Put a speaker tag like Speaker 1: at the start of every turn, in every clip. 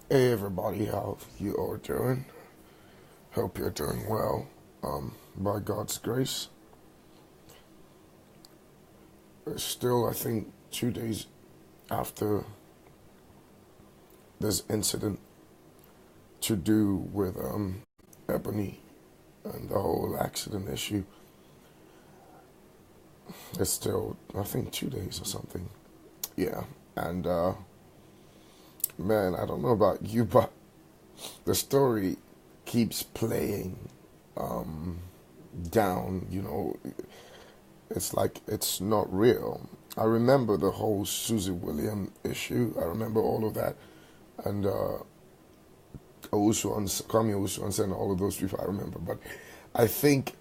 Speaker 1: Hey everybody, how you all doing? Hope you're doing well. By God's grace, still I think 2 days after this incident to do with Ebony and the whole accident issue, it's still I think 2 days or something. Yeah, and man, I don't know about you, but the story keeps playing down. It's like it's not real. I remember the whole Susie William issue. I remember all of that, and Kwame Owusu and all of those people. I remember, but I think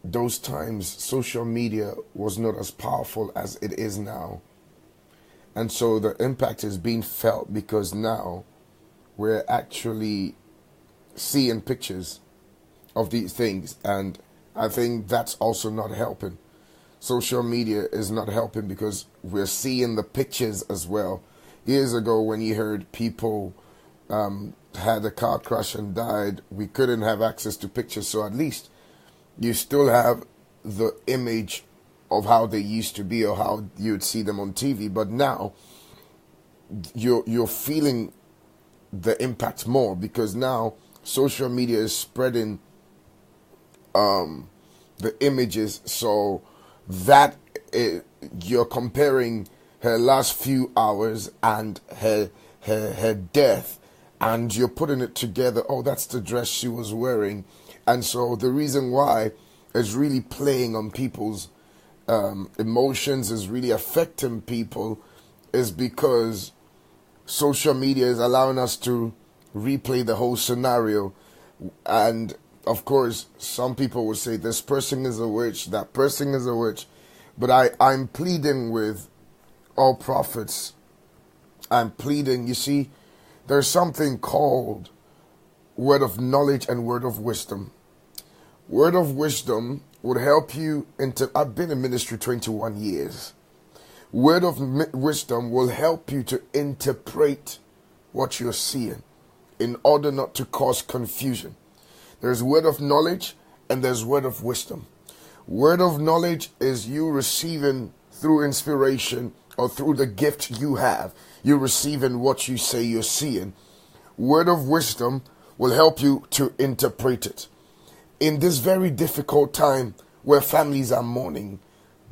Speaker 1: those times social media was not as powerful as it is now, and so the impact is being felt because now we're actually seeing pictures of these things, and I think that's also not helping. Social media is not helping because we're seeing the pictures as well. Years ago, when you heard people had a car crash and died, we couldn't have access to pictures, so at least you still have the image of how they used to be or how you'd see them on TV. But now you're feeling the impact more because now social media is spreading the images, so that you're comparing her last few hours and her death, and you're putting it together. Oh, that's the dress she was wearing, and so the reason why is really playing on people's emotions, is really affecting people, is because social media is allowing us to replay the whole scenario. And of course, some people will say this person is a witch, that person is a witch. But I'm pleading with all prophets. I'm pleading, you see, there's something called word of knowledge and word of wisdom. Word of wisdom would help you I've been in ministry 21 years. Word of wisdom will help you to interpret what you're seeing in order not to cause confusion. There's word of knowledge and there's word of wisdom. Word of knowledge is you receiving through inspiration or through the gift you have. You're receiving what you say you're seeing. Word of wisdom will help you to interpret it. In this very difficult time where families are mourning,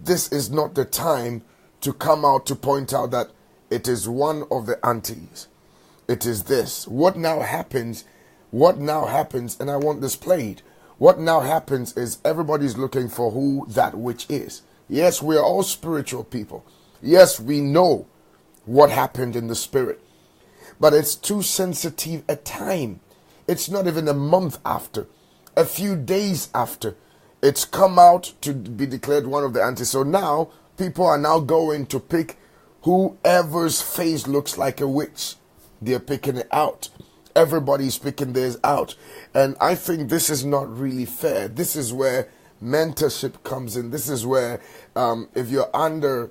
Speaker 1: this is not the time to come out to point out that it is one of the aunties. It is this. What now happens, and I want this played. What now happens is everybody's looking for who that witch is. Yes, we are all spiritual people. Yes, we know what happened in the spirit. But it's too sensitive a time. It's not even a month after. A few days after. It's come out to be declared one of the aunties. So now, people are now going to pick whoever's face looks like a witch. They're picking it out. Everybody's picking theirs out. And I think this is not really fair. This is where mentorship comes in. This is where if you're under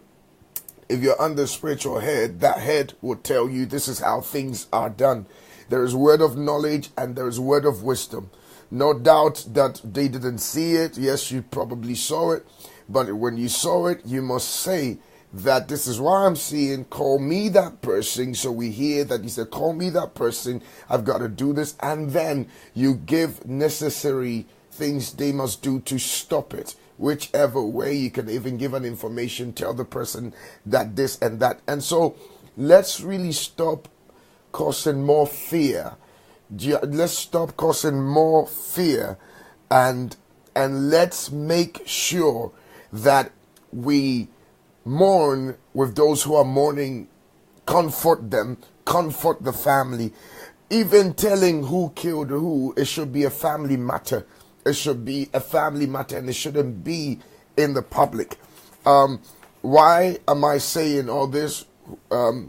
Speaker 1: spiritual head, that head will tell you this is how things are done. There is word of knowledge and there is word of wisdom. No doubt that they didn't see it. Yes, you probably saw it. But when you saw it, you must say that this is what I'm seeing. Call me that person. So we hear that you said, call me that person. I've got to do this. And then you give necessary things they must do to stop it. Whichever way, you can even give an information, tell the person that this and that. And so let's really stop causing more fear. Let's stop causing more fear, and let's make sure that we mourn with those who are mourning, comfort them, comfort the family. Even telling who killed who, it should be a family matter. It should be a family matter and it shouldn't be in the public. Why am I saying all this?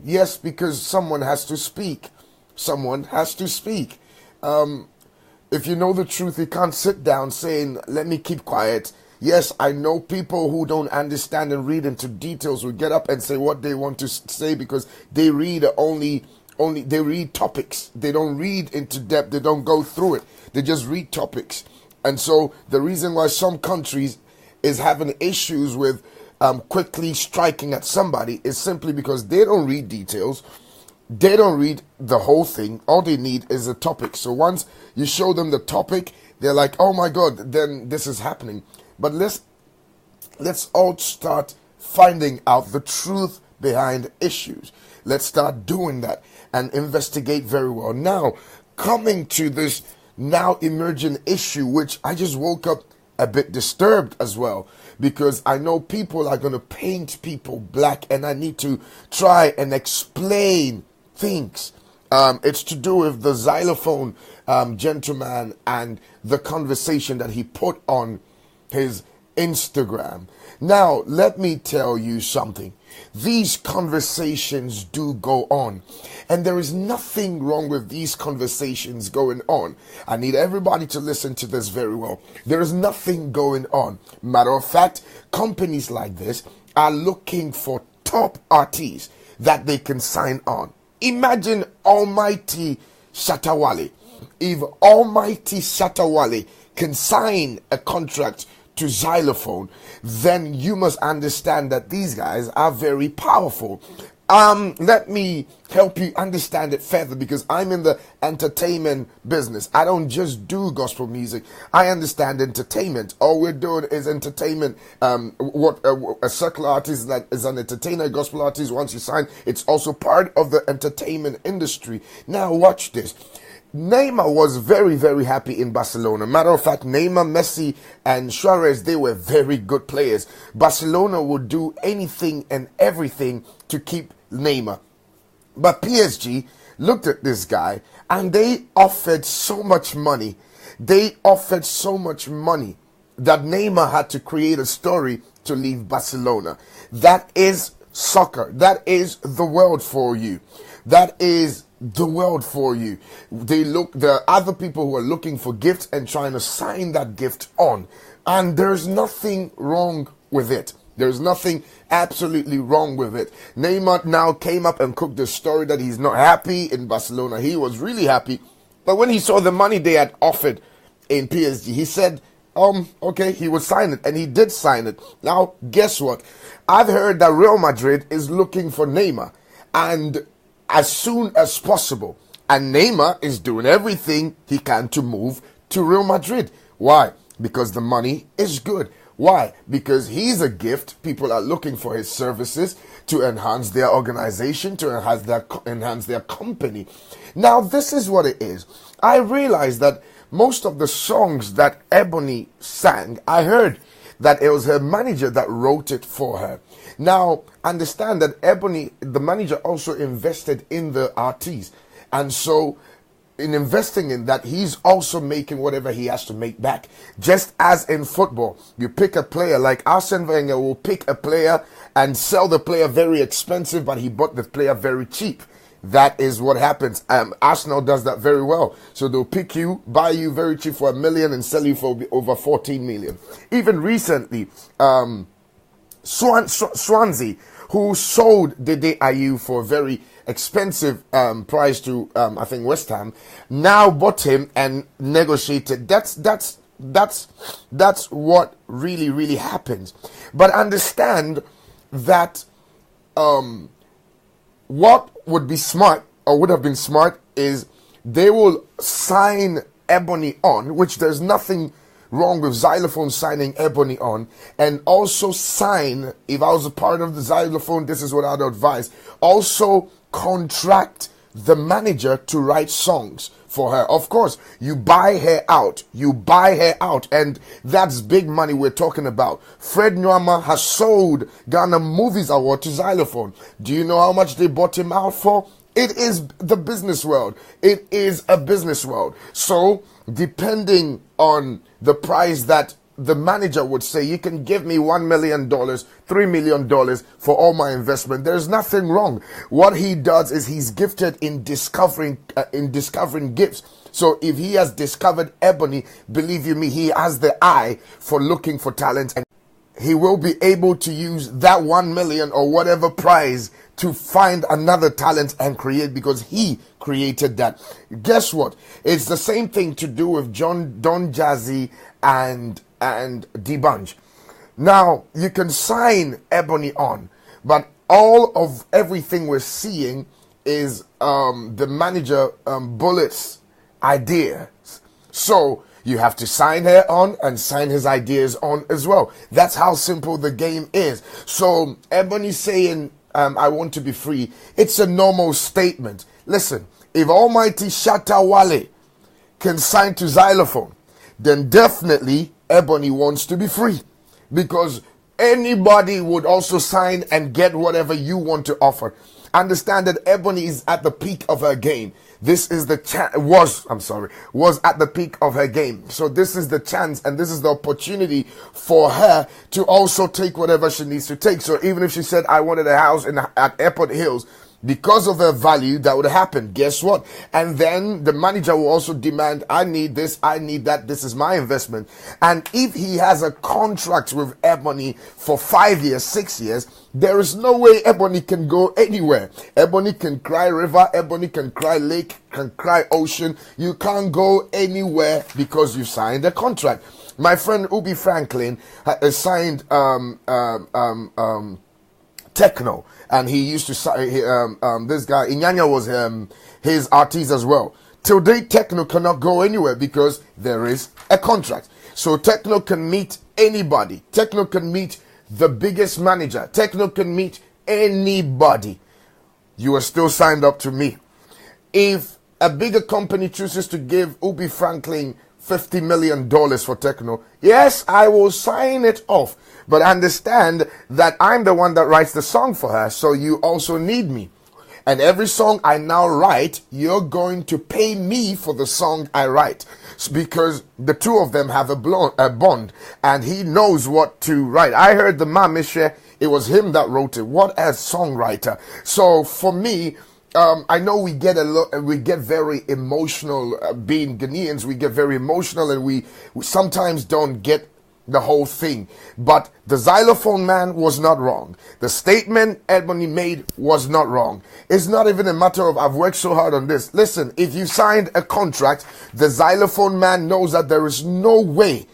Speaker 1: Yes, because someone has to speak. Someone has to speak. If you know the truth, you can't sit down saying, let me keep quiet. Yes, I know people who don't understand and read into details will get up and say what they want to say because they read only only, they read topics. They don't read into depth. They don't go through it. They just read topics. And so the reason why some countries is having issues with quickly striking at somebody is simply because they don't read details. They don't read the whole thing. All they need is a topic. So once you show them the topic, they're like, oh my God, then this is happening. But let's all start finding out the truth behind issues. Let's start doing that and investigate very well. Now, coming to this now emerging issue, which I just woke up a bit disturbed as well, because I know people are going to paint people black, and I need to try and explain things. It's to do with the xylophone gentleman and the conversation that he put on his Instagram. Now, let me tell you something. These conversations do go on, and there is nothing wrong with these conversations going on. I need everybody to listen to this very well. There is nothing going on. Matter of fact, companies like this are looking for top artists that they can sign on. Imagine Almighty Shatawale. If Almighty Shatawale can sign a contract to xylophone, then you must understand that these guys are very powerful. Let me help you understand it further, because I'm in the entertainment business. I don't just do gospel music. I understand entertainment. All we're doing is entertainment. What a secular artist that is an entertainer, a gospel artist, once you sign, it's also part of the entertainment industry. Now watch this. Neymar was very, very happy in Barcelona. Matter of fact, Neymar, Messi, and Suarez, they were very good players. Barcelona would do anything and everything to keep Neymar. But PSG looked at this guy and they offered so much money. They offered so much money that Neymar had to create a story to leave Barcelona. That is soccer. That is the world for you. That is the world for you. There are other people who are looking for gifts and trying to sign that gift on. And there's nothing wrong with it. There's nothing absolutely wrong with it. Neymar now came up and cooked the story that he's not happy in Barcelona. He was really happy. But when he saw the money they had offered in PSG, he said, okay, he would sign it. And he did sign it. Now, guess what? I've heard that Real Madrid is looking for Neymar. And as soon as possible. And Neymar is doing everything he can to move to Real Madrid. Why? Because the money is good. Why? Because he's a gift. People are looking for his services to enhance their organization, to enhance their company. Now, this is what it is. I realized that most of the songs that Ebony sang, I heard that it was her manager that wrote it for her. Now, understand that Ebony, the manager, also invested in the artist. And so, in investing in that, he's also making whatever he has to make back. Just as in football, you pick a player, like Arsene Wenger will pick a player and sell the player very expensive, but he bought the player very cheap. That is what happens. Arsenal does that very well. So they'll pick you, buy you very cheap for $1 million and sell you for over 14 million. Even recently, Swansea, who sold Dede Ayew for a very expensive price to I think West Ham, now bought him and negotiated. That's what really happens. But understand that what would be smart, or would have been smart, is they will sign Ebony on, which there's nothing wrong with Xylophone signing Ebony on, and also sign, if I was a part of the Xylophone, this is what I'd advise, also contract the manager to write songs for her. Of course, you buy her out, and that's big money we're talking about. Fred Nwama has sold Ghana Movies Award to Xylophone. Do you know how much they bought him out for? It is the business world. It is a business world. So, depending on the price that the manager would say, you can give me $1 million, $3 million for all my investment. There's nothing wrong. What he does is he's gifted in discovering gifts. So if he has discovered Ebony, believe you me, he has the eye for looking for talent. he will be able to use that 1 million or whatever prize to find another talent and create, because he created that. Guess what? It's the same thing to do with Don Jazzy and D'banj. Now you can sign Ebony on, but all of everything we're seeing is the manager Bullet's ideas. So you have to sign her on and sign his ideas on as well. That's how simple the game is. So Ebony saying, I want to be free, it's a normal statement. Listen, if Almighty Shatta Wale can sign to Xylophone, then definitely Ebony wants to be free. Because anybody would also sign and get whatever you want to offer. Understand that Ebony is at the peak of her game. This is the was at the peak of her game. So this is the chance and this is the opportunity for her to also take whatever she needs to take. So even if she said, I wanted a house at Airport Hills, because of her value, that would happen. Guess what? And then the manager will also demand, I need this, I need that, this is my investment. And if he has a contract with Ebony for 5 years, 6 years, there is no way Ebony can go anywhere. Ebony can cry river, Ebony can cry lake, can cry ocean. You can't go anywhere because you signed a contract. My friend Ubi Franklin signed Techno, and he used to sign this guy Inyanya was his artist as well. Till date, Techno cannot go anywhere because there is a contract. So Techno can meet anybody. Techno can meet the biggest manager. Techno can meet anybody. You are still signed up to me. If a bigger company chooses to give Ubi Franklin $50 million for Techno, yes, I will sign it off. But understand that I'm the one that writes the song for her, so you also need me. And every song I now write, you're going to pay me for the song I write. Because the two of them have a bond, and he knows what to write. I heard the Mamishe, it was him that wrote it. What a songwriter. So for me, I know we get very emotional, being Ghanaians, we get very emotional, and we sometimes don't get the whole thing. But the Xylophone man was not wrong. The statement Ebony made was not wrong. It's not even a matter of I've worked so hard on this. Listen, if you signed a contract, the Xylophone man knows that there is no way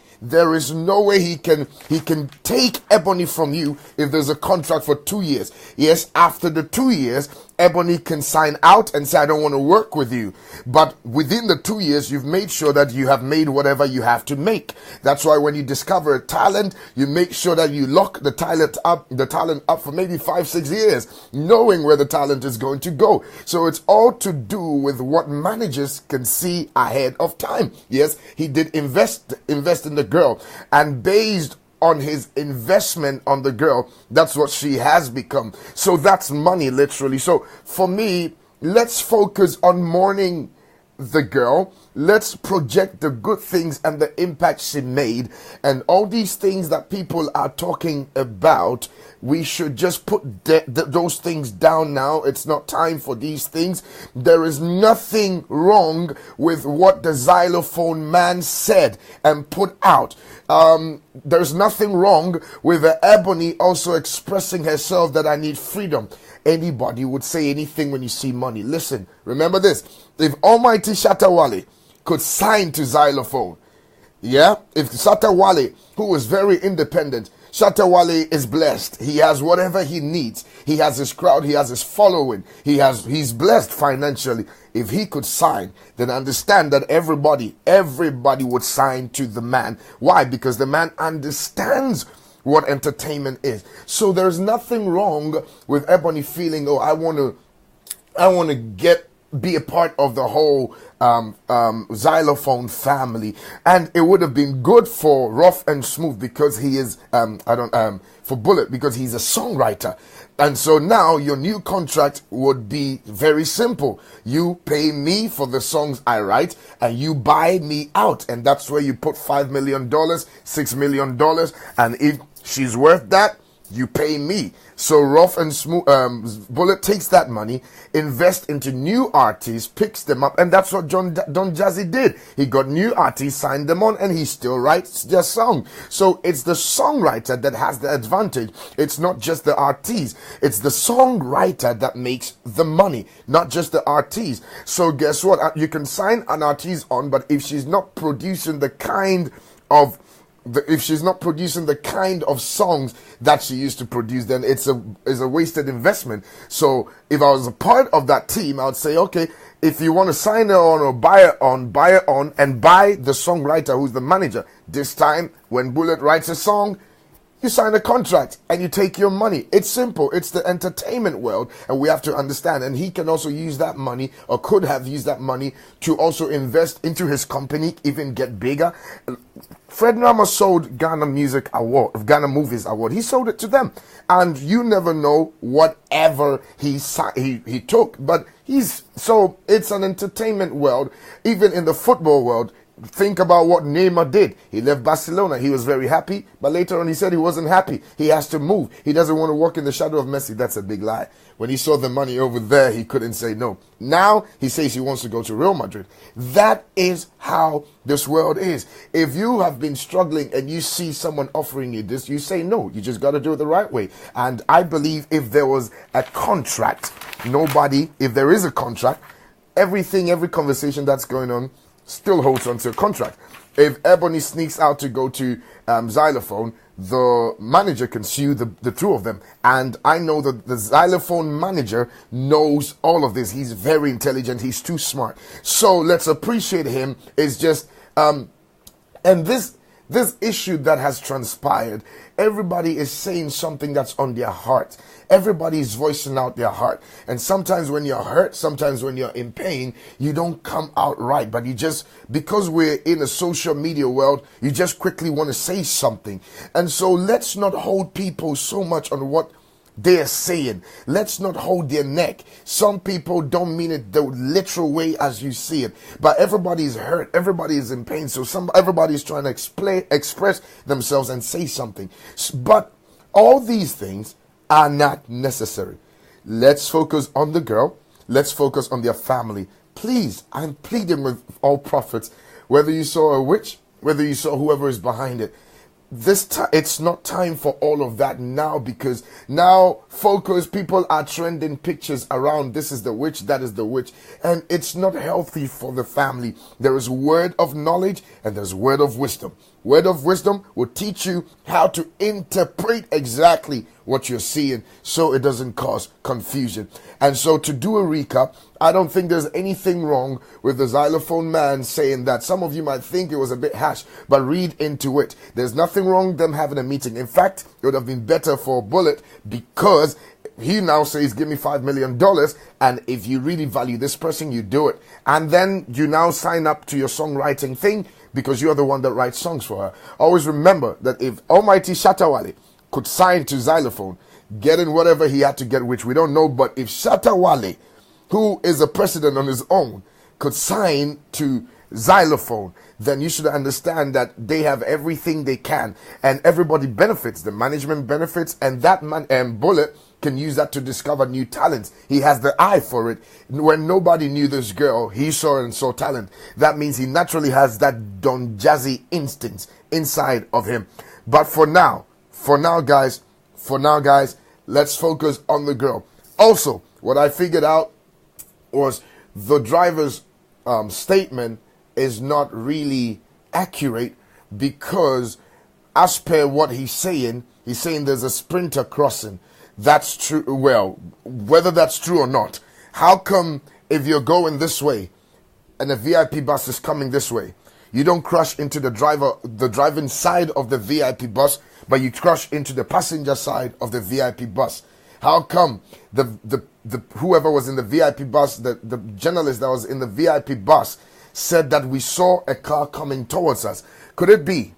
Speaker 1: he can take Ebony from you if there's a contract for 2 years. Yes, after the 2 years, Ebony can sign out and say, I don't want to work with you. But within the 2 years, you've made sure that you have made whatever you have to make. That's why when you discover a talent, you make sure that you lock the talent up for maybe 5-6 years, knowing where the talent is going to go. So it's all to do with what managers can see ahead of time. Yes, he did invest in the girl, and based on his investment on the girl, that's what she has become. So that's money, literally. So for me, let's focus on mourning the girl. Let's project the good things and the impact she made, and all these things that people are talking about. We should just put those things down now. It's not time for these things. There is nothing wrong with what the Xylophone man said and put out. There's nothing wrong with Ebony also expressing herself that I need freedom. Anybody would say anything when you see money. Listen, remember this. If Almighty Shatta Wale could sign to Xylophone, yeah, if Shatta Wale, who was very independent, Shatta Wale is blessed. He has whatever he needs. He has his crowd. He has his following. He's blessed financially. If he could sign, then understand that everybody would sign to the man. Why? Because the man understands what entertainment is. So there's nothing wrong with Ebony feeling, oh, I want to be a part of the whole Xylophone family. And it would have been good for Rough and Smooth because he is for Bullet, because he's a songwriter. And so now your new contract would be very simple. You pay me for the songs I write and you buy me out. And that's where you put $5 million, $6 million. And if she's worth that, you pay me. So Rough and Smooth, Bullet takes that money, invest into new artists, picks them up, and that's what Don Jazzy did. He got new artists, signed them on, and he still writes their song. So it's the songwriter that has the advantage. It's not just the artist. It's the songwriter that makes the money, not just the artist. So guess what? You can sign an artist on, but if she's not producing the kind of songs that she used to produce, then it's a wasted investment. So if I was a part of that team, I would say, okay, if you want to sign her on or buy her on, and buy the songwriter who's the manager. This time, when Bullet writes a song, you sign a contract and you take your money. It's simple. It's the entertainment world, and we have to understand. And he can also use that money, or could have used that money, to also invest into his company, even get bigger. Fred Nama sold Ghana Movies Award. He sold it to them, and you never know whatever he took. But so it's an entertainment world, even in the football world. Think about what Neymar did. He left Barcelona. He was very happy, but later on he said he wasn't happy. He has to move. He doesn't want to walk in the shadow of Messi. That's a big lie. When he saw the money over there, he couldn't say no. Now he says he wants to go to Real Madrid. That is how this world is. If you have been struggling and you see someone offering you this, you say no. You just got to do it the right way. And I believe if there was a contract, if there is a contract, every conversation that's going on still holds onto a contract. If Ebony sneaks out to go to Xylophone, the manager can sue the two of them. And I know that the Xylophone manager knows all of this. He's very intelligent. He's too smart. So let's appreciate him. It's just, and this issue that has transpired, everybody is saying something that's on their heart. Everybody is voicing out their heart. And sometimes when you're hurt, sometimes when you're in pain, you don't come out right. But you just, because we're in a social media world, you just quickly want to say something. And so let's not hold people so much on what they're saying. Let's not hold their neck. Some people don't mean it the literal way as you see it, but everybody's hurt, everybody is in pain, so everybody's trying to express themselves and say something. But all these things are not necessary. Let's focus on the girl. Let's focus on their family. Please, I'm pleading with all prophets, whether you saw a witch, whether you saw whoever is behind it, it's not time for all of that now, because now people are trending pictures around, this is the witch, that is the witch, and it's not healthy for the family. There is word of knowledge and there's word of wisdom. Word of wisdom will teach you how to interpret exactly what you're seeing so it doesn't cause confusion. And so, to do a recap, I don't think there's anything wrong with the Xylophone man saying that. Some of you might think it was a bit harsh, but read into it. There's nothing wrong with them having a meeting. In fact, it would have been better for Bullet, because he now says, give me $5 million. And if you really value this person, you do it. And then you now sign up to your songwriting thing, because you're the one that writes songs for her. Always remember that if Almighty Shatawale could sign to Xylophone, getting whatever he had to get, which we don't know, but if Shatawale, who is a president on his own, could sign to Xylophone, then you should understand that they have everything they can, and everybody benefits. The management benefits, and that man and Bullet can use that to discover new talents. He has the eye for it. When nobody knew this girl, he saw and saw talent. That means he naturally has that Don Jazzy instinct inside of him. But for now, guys, let's focus on the girl. Also, what I figured out was the driver's statement is not really accurate, because as per what he's saying there's a sprinter crossing. That's true. Well, whether that's true or not, how come if you're going this way and a VIP bus is coming this way, you don't crush into the driving side of the VIP bus, but you crush into the passenger side of the VIP bus? How come the whoever was in the VIP bus, the journalist that was in the VIP bus, said that we saw a car coming towards us? Could it be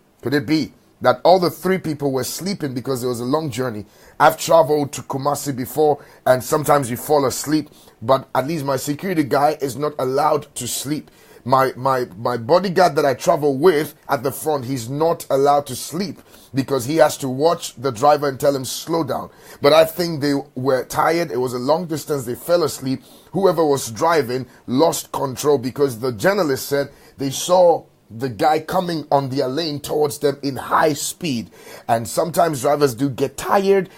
Speaker 1: that all the three people were sleeping because it was a long journey? I've traveled to Kumasi before, and sometimes you fall asleep, but at least my security guy is not allowed to sleep. My bodyguard that I travel with at the front, he's not allowed to sleep because he has to watch the driver and tell him slow down. But I think they were tired. It was a long distance. They fell asleep. Whoever was driving lost control because the journalist said they saw the guy coming on their lane towards them in high speed. And sometimes drivers do get tired.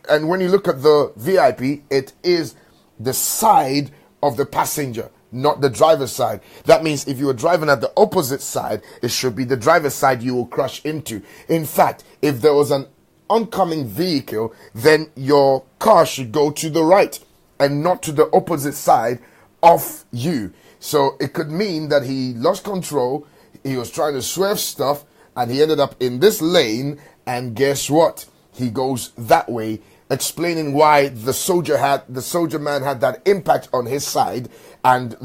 Speaker 1: And when you look at the VIP, it is the side of the passenger, not the driver's side. That means if you are driving at the opposite side, it should be the driver's side you will crash into. In fact, if there was an oncoming vehicle, then your car should go to the right and not to the opposite side of you. So it could mean that he lost control, he was trying to swerve stuff, and he ended up in this lane, and guess what? He goes that way, explaining why the soldier man had that impact on his side. And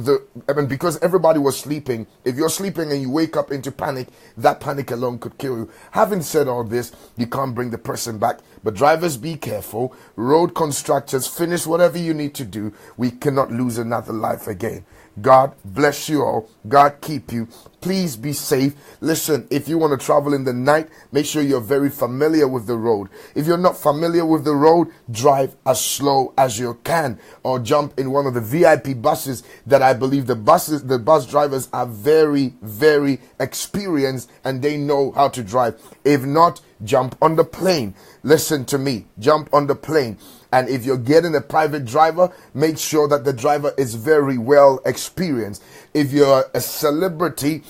Speaker 1: because everybody was sleeping, if you're sleeping and you wake up into panic, that panic alone could kill you. Having said all this, you can't bring the person back. But drivers, be careful. Road constructors, finish whatever you need to do. We cannot lose another life again. God bless you all. God keep you. Please be safe. Listen, if you want to travel in the night, make sure you're very familiar with the road. If you're not familiar with the road, drive as slow as you can, or jump in one of the VIP buses that I believe the bus drivers are very, very experienced and they know how to drive. If not, jump on the plane. Listen to me. Jump on the plane. And if you're getting a private driver, make sure that the driver is very well experienced. If you're a celebrity,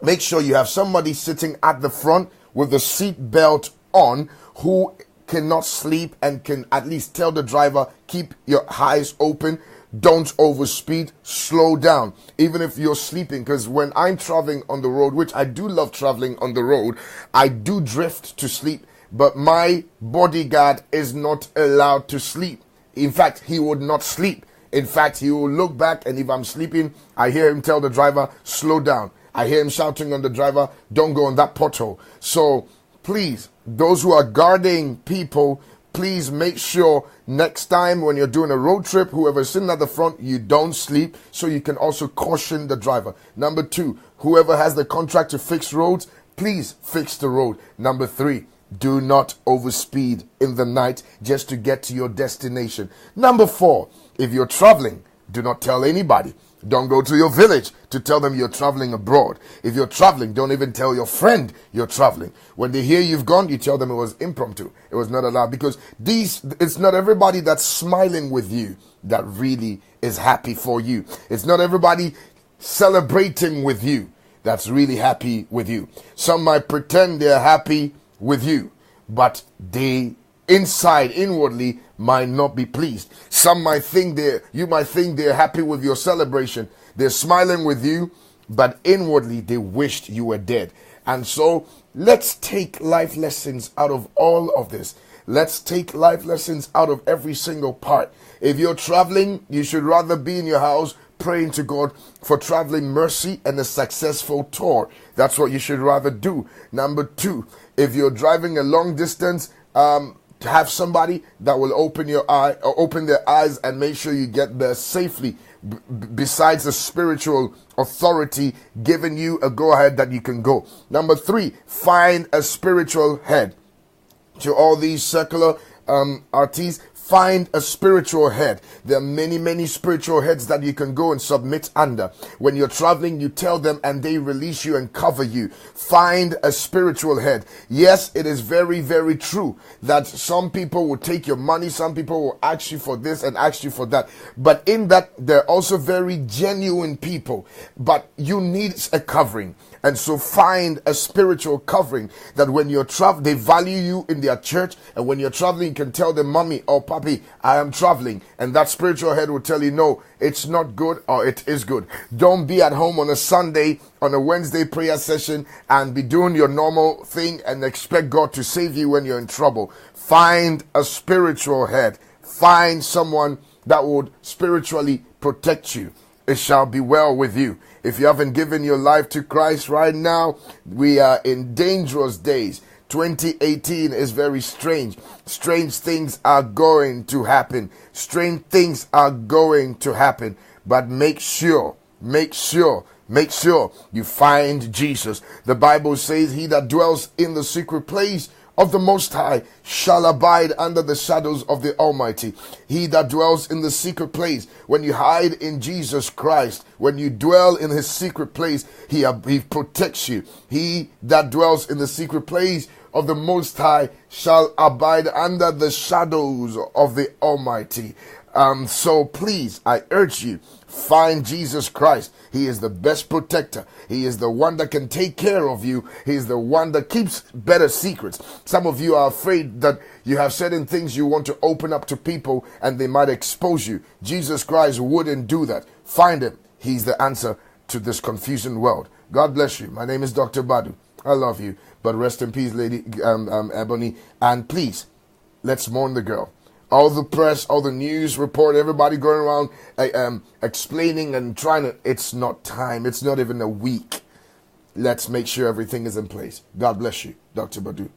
Speaker 1: make sure you have somebody sitting at the front with the seat belt on who cannot sleep and can at least tell the driver, keep your eyes open, don't overspeed, slow down. Even if you're sleeping, because when I'm traveling on the road, which I do love traveling on the road, I do drift to sleep. But my bodyguard is not allowed to sleep. In fact, he would not sleep. In fact, he will look back, and if I'm sleeping, I hear him tell the driver, slow down. I hear him shouting on the driver, don't go on that pothole. So please, those who are guarding people, please make sure next time when you're doing a road trip, whoever's sitting at the front, you don't sleep, so you can also caution the driver. Number 2, whoever has the contract to fix roads, please fix the road. Number 3, do not overspeed in the night just to get to your destination. Number 4, if you're traveling, do not tell anybody. Don't go to your village to tell them you're traveling abroad. If you're traveling, don't even tell your friend you're traveling. When they hear you've gone, you tell them it was impromptu. It was not allowed, because it's not everybody that's smiling with you that really is happy for you. It's not everybody celebrating with you that's really happy with you. Some might pretend they're happy with you, but they inwardly might not be pleased. Some might think you might think they're happy with your celebration. They're smiling with you, but inwardly they wished you were dead. And so let's take life lessons out of all of this. Let's take life lessons out of every single part. If you're traveling, you should rather be in your house praying to God for traveling mercy and a successful tour. That's what you should rather do. Number 2, if you're driving a long distance, have somebody that will open their eyes and make sure you get there safely. Besides the spiritual authority giving you a go-ahead that you can go. Number 3, find a spiritual head. To all these secular artists, find a spiritual head. There are many, many spiritual heads that you can go and submit under. When you're traveling, you tell them and they release you and cover you. Find a spiritual head. Yes, it is very, very true that some people will take your money. Some people will ask you for this and ask you for that. But in that, they're also very genuine people. But you need a covering. And so find a spiritual covering that when you're traveling, they value you in their church. And when you're traveling, you can tell them, mommy or papi, I am traveling. And that spiritual head will tell you, no, it's not good or it is good. Don't be at home on a Sunday, on a Wednesday prayer session and be doing your normal thing and expect God to save you when you're in trouble. Find a spiritual head. Find someone that would spiritually protect you. It shall be well with you. If you haven't given your life to Christ right now, we are in dangerous days. 2018 is very strange. Strange things are going to happen. Strange things are going to happen. But make sure Make sure you find Jesus. The Bible says, he that dwells in the secret place of the Most High shall abide under the shadows of the Almighty. He that dwells in the secret place, when you hide in Jesus Christ, when you dwell in his secret place, he protects you. He that dwells in the secret place of the Most High shall abide under the shadows of the Almighty. So please, I urge you, find Jesus Christ. He is the best protector. He is the one that can take care of you. He is the one that keeps better secrets. Some of you are afraid that you have certain things you want to open up to people and they might expose you. Jesus Christ wouldn't do that. Find him. He's the answer to this confusing world. God bless you. My name is Dr. Badu. I love you. But rest in peace, Lady Ebony. And please, let's mourn the girl. All the press, all the news report, everybody going around explaining and trying to, it's not time. It's not even a week. Let's make sure everything is in place. God bless you, Dr. Badu.